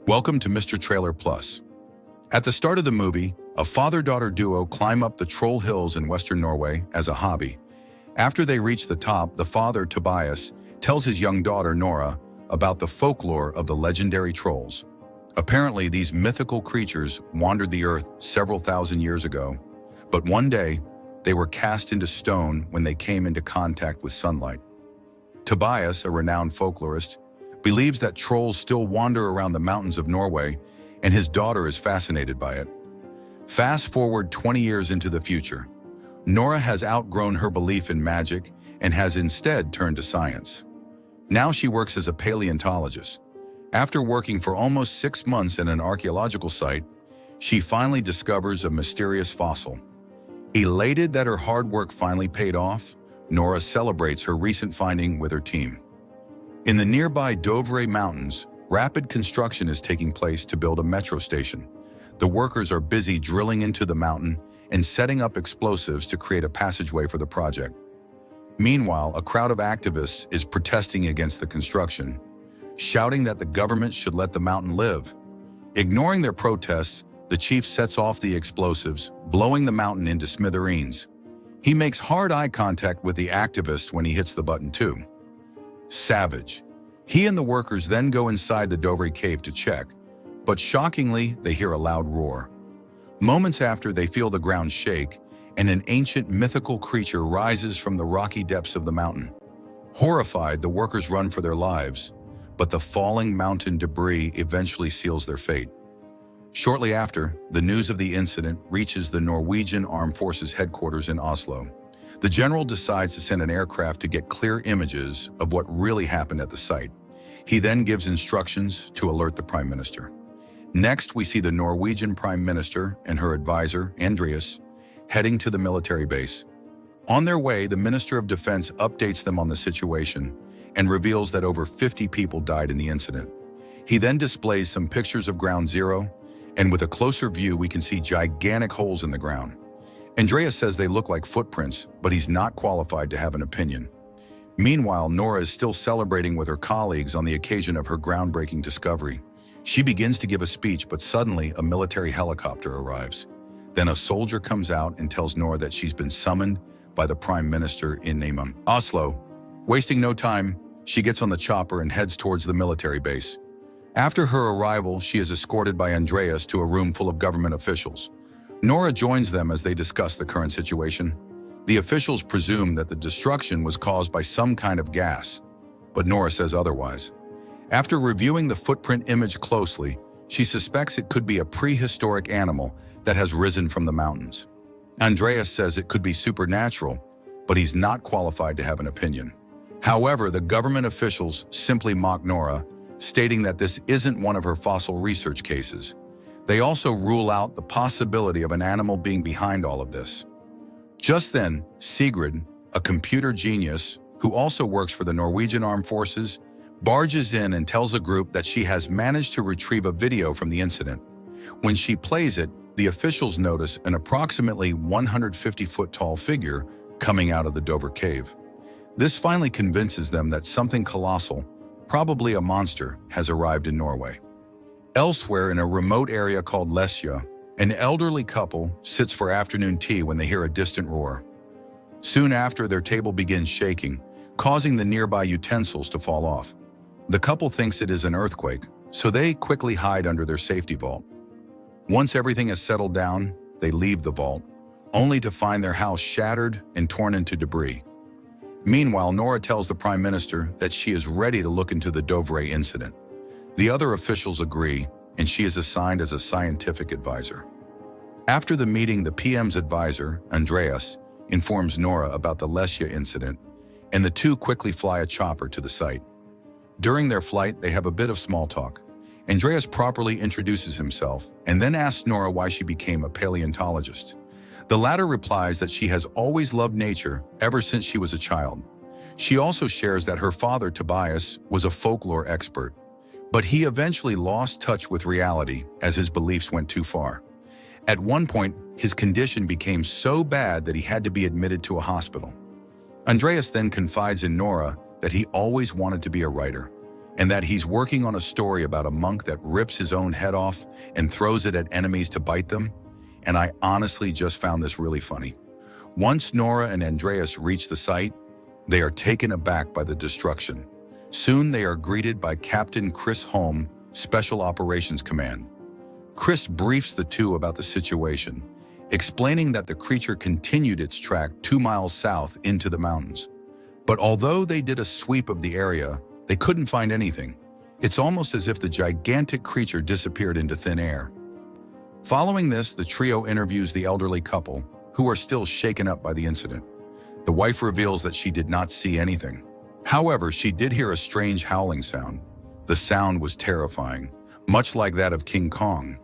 Welcome to Mr. Trailer Plus. At the start of the movie, a father-daughter duo climb up the Troll Hills in western Norway as a hobby. After they reach the top, the father, Tobias, tells his young daughter, Nora, about the folklore of the legendary trolls. Apparently, these mythical creatures wandered the earth several thousand years ago, but one day, they were cast into stone when they came into contact with sunlight. Tobias, a renowned folklorist, believes that trolls still wander around the mountains of Norway, and his daughter is fascinated by it. Fast forward 20 years into the future. Nora has outgrown her belief in magic and has instead turned to science. Now she works as a paleontologist. After working for almost 6 months at an archaeological site, she finally discovers a mysterious fossil. Elated that her hard work finally paid off, Nora celebrates her recent finding with her team. In the nearby Dovre Mountains, rapid construction is taking place to build a metro station. The workers are busy drilling into the mountain and setting up explosives to create a passageway for the project. Meanwhile, a crowd of activists is protesting against the construction, shouting that the government should let the mountain live. Ignoring their protests, the chief sets off the explosives, blowing the mountain into smithereens. He makes hard eye contact with the activist when he hits the button too. Savage. He and the workers then go inside the Dovre cave to check, but shockingly, they hear a loud roar. Moments after, they feel the ground shake, and an ancient mythical creature rises from the rocky depths of the mountain. Horrified, the workers run for their lives, but the falling mountain debris eventually seals their fate. Shortly after, the news of the incident reaches the Norwegian Armed Forces headquarters in Oslo. The general decides to send an aircraft to get clear images of what really happened at the site. He then gives instructions to alert the Prime Minister. Next, we see the Norwegian Prime Minister and her advisor, Andreas, heading to the military base. On their way, the Minister of Defense updates them on the situation and reveals that over 50 people died in the incident. He then displays some pictures of Ground Zero, and with a closer view, we can see gigantic holes in the ground. Andreas says they look like footprints, but he's not qualified to have an opinion. Meanwhile, Nora is still celebrating with her colleagues on the occasion of her groundbreaking discovery. She begins to give a speech, but suddenly a military helicopter arrives. Then a soldier comes out and tells Nora that she's been summoned by the Prime Minister in Oslo. Wasting no time, she gets on the chopper and heads towards the military base. After her arrival, she is escorted by Andreas to a room full of government officials. Nora joins them as they discuss the current situation. The officials presume that the destruction was caused by some kind of gas, but Nora says otherwise. After reviewing the footprint image closely, she suspects it could be a prehistoric animal that has risen from the mountains. Andreas says it could be supernatural, but he's not qualified to have an opinion. However, the government officials simply mock Nora, stating that this isn't one of her fossil research cases. They also rule out the possibility of an animal being behind all of this. Just then, Sigrid, a computer genius who also works for the Norwegian Armed Forces, barges in and tells the group that she has managed to retrieve a video from the incident. When she plays it, the officials notice an approximately 150-foot-tall figure coming out of the Dovre cave. This finally convinces them that something colossal, probably a monster, has arrived in Norway. Elsewhere, in a remote area called Lesja, an elderly couple sits for afternoon tea when they hear a distant roar. Soon after, their table begins shaking, causing the nearby utensils to fall off. The couple thinks it is an earthquake, so they quickly hide under their safety vault. Once everything has settled down, they leave the vault, only to find their house shattered and torn into debris. Meanwhile, Nora tells the Prime Minister that she is ready to look into the Dovre incident. The other officials agree, and she is assigned as a scientific advisor. After the meeting, the PM's advisor, Andreas, informs Nora about the Lesja incident, and the two quickly fly a chopper to the site. During their flight, they have a bit of small talk. Andreas properly introduces himself and then asks Nora why she became a paleontologist. The latter replies that she has always loved nature ever since she was a child. She also shares that her father, Tobias, was a folklore expert, but he eventually lost touch with reality as his beliefs went too far. At one point, his condition became so bad that he had to be admitted to a hospital. Andreas then confides in Nora that he always wanted to be a writer, and that he's working on a story about a monk that rips his own head off and throws it at enemies to bite them. And I honestly just found this really funny. Once Nora and Andreas reach the site, they are taken aback by the destruction. Soon they are greeted by Captain Chris Holm, Special Operations Command. Chris briefs the two about the situation, explaining that the creature continued its track 2 miles south into the mountains. But although they did a sweep of the area, they couldn't find anything. It's almost as if the gigantic creature disappeared into thin air. Following this, the trio interviews the elderly couple, who are still shaken up by the incident. The wife reveals that she did not see anything. However, she did hear a strange howling sound. The sound was terrifying, much like that of King Kong.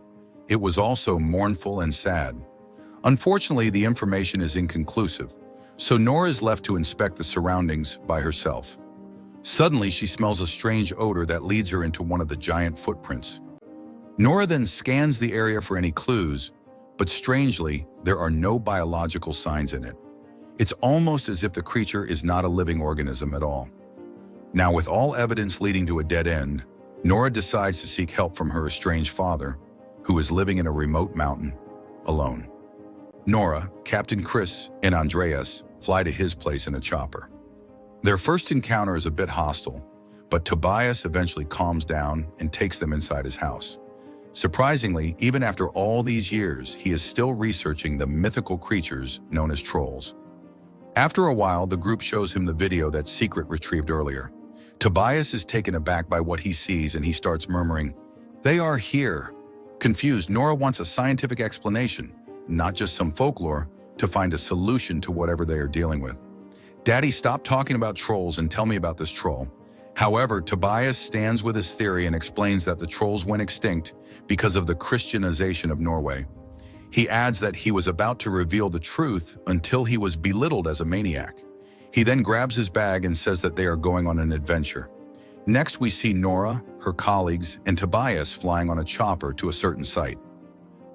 It was also mournful and sad. Unfortunately, the information is inconclusive, so Nora is left to inspect the surroundings by herself. Suddenly, she smells a strange odor that leads her into one of the giant footprints. Nora then scans the area for any clues, but strangely, there are no biological signs in it. It's almost as if the creature is not a living organism at all. Now, with all evidence leading to a dead end, Nora decides to seek help from her estranged father, who is living in a remote mountain, alone. Nora, Captain Chris, and Andreas fly to his place in a chopper. Their first encounter is a bit hostile, but Tobias eventually calms down and takes them inside his house. Surprisingly, even after all these years, he is still researching the mythical creatures known as trolls. After a while, the group shows him the video that Secret retrieved earlier. Tobias is taken aback by what he sees and he starts murmuring, "They are here." Confused, Nora wants a scientific explanation, not just some folklore, to find a solution to whatever they are dealing with. "Daddy, stop talking about trolls and tell me about this troll." However, Tobias stands with his theory and explains that the trolls went extinct because of the Christianization of Norway. He adds that he was about to reveal the truth until he was belittled as a maniac. He then grabs his bag and says that they are going on an adventure. Next, we see Nora, her colleagues, and Tobias flying on a chopper to a certain site.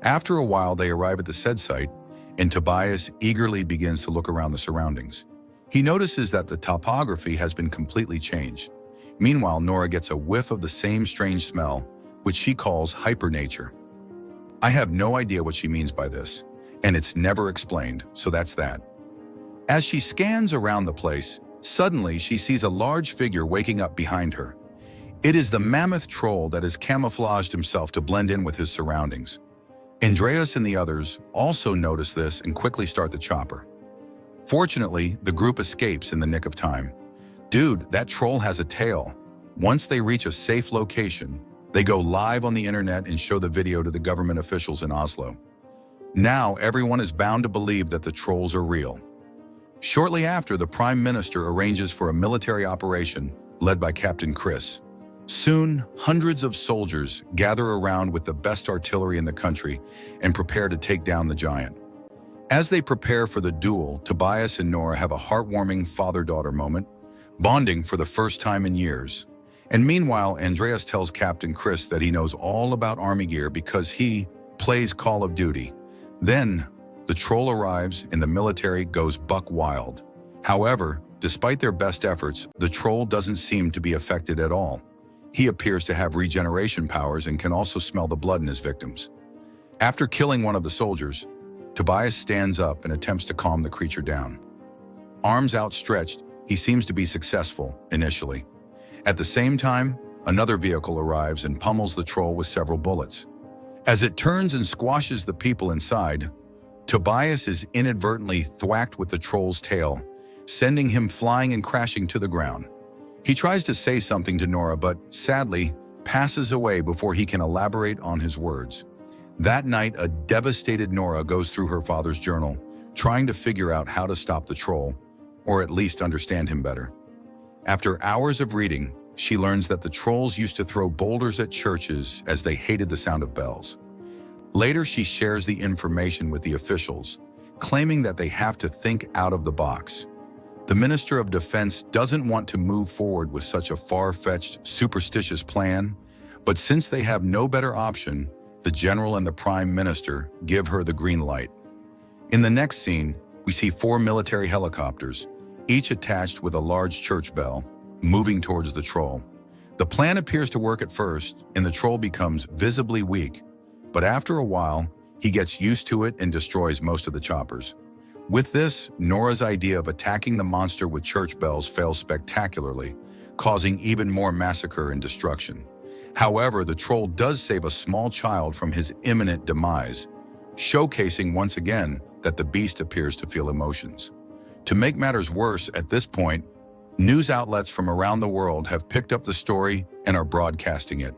After a while, they arrive at the said site, and Tobias eagerly begins to look around the surroundings. He notices that the topography has been completely changed. Meanwhile, Nora gets a whiff of the same strange smell, which she calls hypernature. I have no idea what she means by this, and it's never explained, so that's that. As she scans around the place, suddenly she sees a large figure waking up behind her. It is the mammoth troll that has camouflaged himself to blend in with his surroundings. Andreas and the others also notice this and quickly start the chopper. Fortunately, the group escapes in the nick of time. "Dude, that troll has a tail." Once they reach a safe location, they go live on the internet and show the video to the government officials in Oslo. Now everyone is bound to believe that the trolls are real. Shortly after, the Prime Minister arranges for a military operation led by Captain Chris. Soon, hundreds of soldiers gather around with the best artillery in the country and prepare to take down the giant. As they prepare for the duel, Tobias and Nora have a heartwarming father-daughter moment, bonding for the first time in years. And meanwhile, Andreas tells Captain Chris that he knows all about army gear because he plays Call of Duty. Then, the troll arrives and the military goes buck wild. However, despite their best efforts, the troll doesn't seem to be affected at all. He appears to have regeneration powers and can also smell the blood in his victims. After killing one of the soldiers, Tobias stands up and attempts to calm the creature down. Arms outstretched, he seems to be successful initially. At the same time, another vehicle arrives and pummels the troll with several bullets. As it turns and squashes the people inside, Tobias is inadvertently thwacked with the troll's tail, sending him flying and crashing to the ground. He tries to say something to Nora, but sadly passes away before he can elaborate on his words. That night, a devastated Nora goes through her father's journal, trying to figure out how to stop the troll, or at least understand him better. After hours of reading, she learns that the trolls used to throw boulders at churches as they hated the sound of bells. Later, she shares the information with the officials, claiming that they have to think out of the box. The Minister of Defense doesn't want to move forward with such a far-fetched, superstitious plan, but since they have no better option, the General and the Prime Minister give her the green light. In the next scene, we see 4 military helicopters, each attached with a large church bell, moving towards the troll. The plan appears to work at first, and the troll becomes visibly weak, but after a while, he gets used to it and destroys most of the choppers. With this, Nora's idea of attacking the monster with church bells fails spectacularly, causing even more massacre and destruction. However, the troll does save a small child from his imminent demise, showcasing once again that the beast appears to feel emotions. To make matters worse, at this point, news outlets from around the world have picked up the story and are broadcasting it.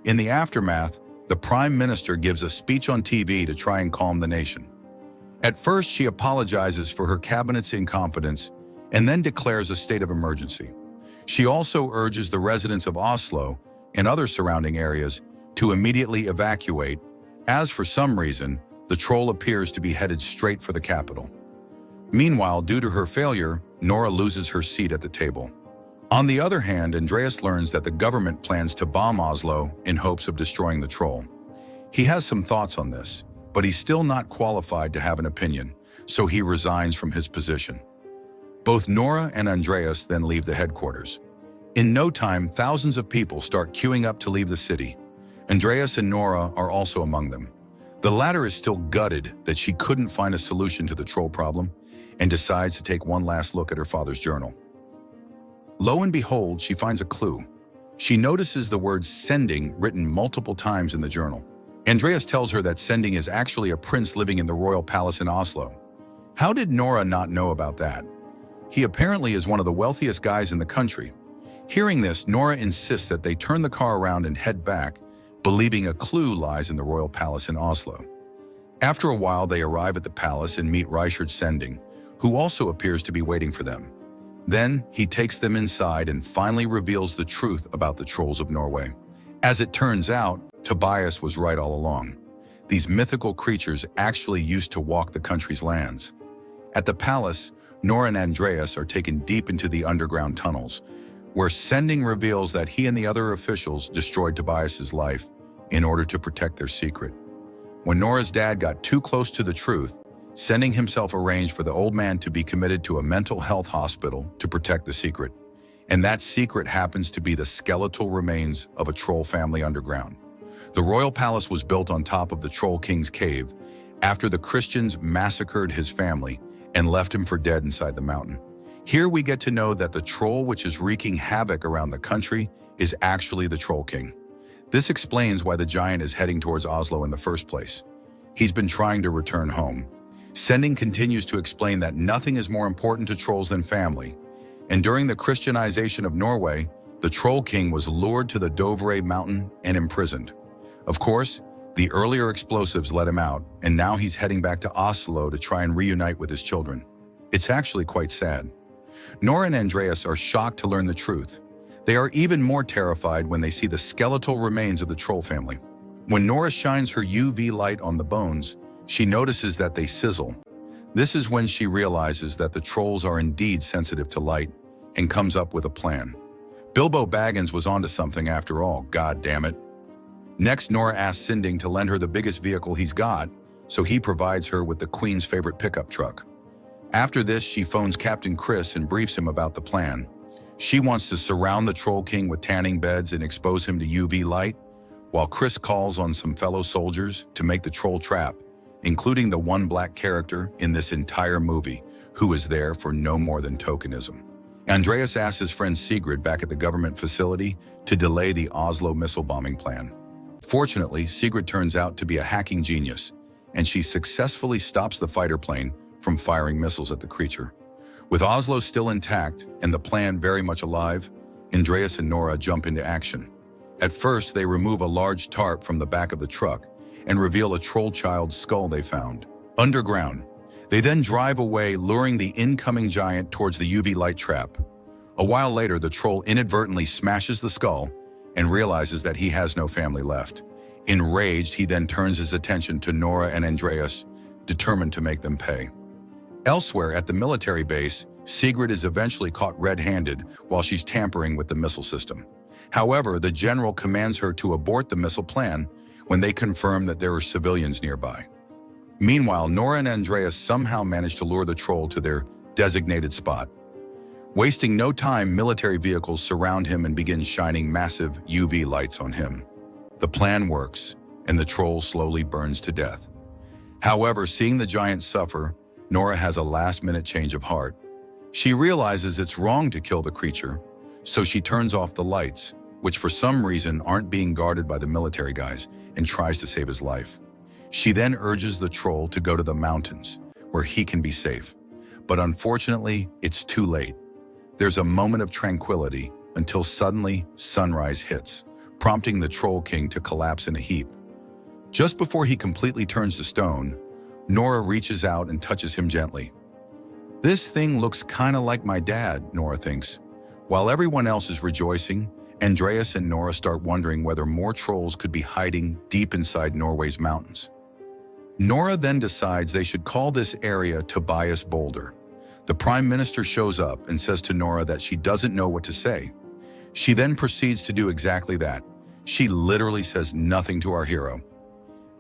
In the aftermath, the Prime Minister gives a speech on TV to try and calm the nation. At first, she apologizes for her cabinet's incompetence and then declares a state of emergency. She also urges the residents of Oslo and other surrounding areas to immediately evacuate, as for some reason, the troll appears to be headed straight for the capital. Meanwhile, due to her failure, Nora loses her seat at the table. On the other hand, Andreas learns that the government plans to bomb Oslo in hopes of destroying the troll. He has some thoughts on this, but he's still not qualified to have an opinion, so he resigns from his position. Both Nora and Andreas then leave the headquarters. In no time, thousands of people start queuing up to leave the city. Andreas and Nora are also among them. The latter is still gutted that she couldn't find a solution to the troll problem and decides to take one last look at her father's journal. Lo and behold, she finds a clue. She notices the word sending written multiple times in the journal. Andreas tells her that sending is actually a prince living in the royal palace in Oslo. How did Nora not know about that? He apparently is one of the wealthiest guys in the country. Hearing this, Nora insists that they turn the car around and head back, believing a clue lies in the royal palace in Oslo. After a while, they arrive at the palace and meet Richard Sending, who also appears to be waiting for them. Then, he takes them inside and finally reveals the truth about the trolls of Norway. As it turns out, Tobias was right all along. These mythical creatures actually used to walk the country's lands. At the palace, Nora and Andreas are taken deep into the underground tunnels, where Sending reveals that he and the other officials destroyed Tobias's life in order to protect their secret. When Nora's dad got too close to the truth, Sending himself arranged for the old man to be committed to a mental health hospital to protect the secret. And that secret happens to be the skeletal remains of a troll family underground. The royal palace was built on top of the Troll King's cave after the Christians massacred his family and left him for dead inside the mountain. Here we get to know that the troll which is wreaking havoc around the country is actually the Troll King. This explains why the giant is heading towards Oslo in the first place. He's been trying to return home. Sending continues to explain that nothing is more important to trolls than family. And during the Christianization of Norway, the Troll King was lured to the Dovre mountain and imprisoned. Of course, the earlier explosives let him out, and now he's heading back to Oslo to try and reunite with his children. It's actually quite sad. Nora and Andreas are shocked to learn the truth. They are even more terrified when they see the skeletal remains of the troll family. When Nora shines her UV light on the bones, she notices that they sizzle. This is when she realizes that the trolls are indeed sensitive to light and comes up with a plan. Bilbo Baggins was onto something after all, god damn it. Next, Nora asks Sinding to lend her the biggest vehicle he's got, so he provides her with the Queen's favorite pickup truck. After this, she phones Captain Chris and briefs him about the plan. She wants to surround the Troll King with tanning beds and expose him to UV light, while Chris calls on some fellow soldiers to make the troll trap, including the one black character in this entire movie, who is there for no more than tokenism. Andreas asks his friend Sigrid back at the government facility to delay the Oslo missile bombing plan. Fortunately, Sigrid turns out to be a hacking genius, and she successfully stops the fighter plane from firing missiles at the creature. With Oslo still intact and the plan very much alive, Andreas and Nora jump into action. At first, they remove a large tarp from the back of the truck and reveal a troll child's skull they found underground. They then drive away, luring the incoming giant towards the UV light trap. A while later, the troll inadvertently smashes the skull and realizes that he has no family left. Enraged, he then turns his attention to Nora and Andreas, determined to make them pay. Elsewhere at the military base, Sigrid is eventually caught red-handed while she's tampering with the missile system. However, the general commands her to abort the missile plan when they confirm that there are civilians nearby. Meanwhile, Nora and Andreas somehow manage to lure the troll to their designated spot. Wasting no time, military vehicles surround him and begin shining massive UV lights on him. The plan works, and the troll slowly burns to death. However, seeing the giant suffer, Nora has a last-minute change of heart. She realizes it's wrong to kill the creature, so she turns off the lights, which for some reason aren't being guarded by the military guys, and tries to save his life. She then urges the troll to go to the mountains, where he can be safe. But unfortunately, it's too late. There's a moment of tranquility until suddenly sunrise hits, prompting the Troll King to collapse in a heap. Just before he completely turns to stone, Nora reaches out and touches him gently. This thing looks kinda like my dad, Nora thinks. While everyone else is rejoicing, Andreas and Nora start wondering whether more trolls could be hiding deep inside Norway's mountains. Nora then decides they should call this area Tobias Boulder. The Prime Minister shows up and says to Nora that she doesn't know what to say. She then proceeds to do exactly that. She literally says nothing to our hero.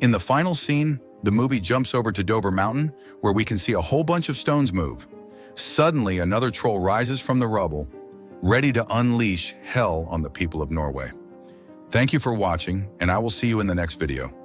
In the final scene, the movie jumps over to Dover Mountain, where we can see a whole bunch of stones move. Suddenly, another troll rises from the rubble, ready to unleash hell on the people of Norway. Thank you for watching, and I will see you in the next video.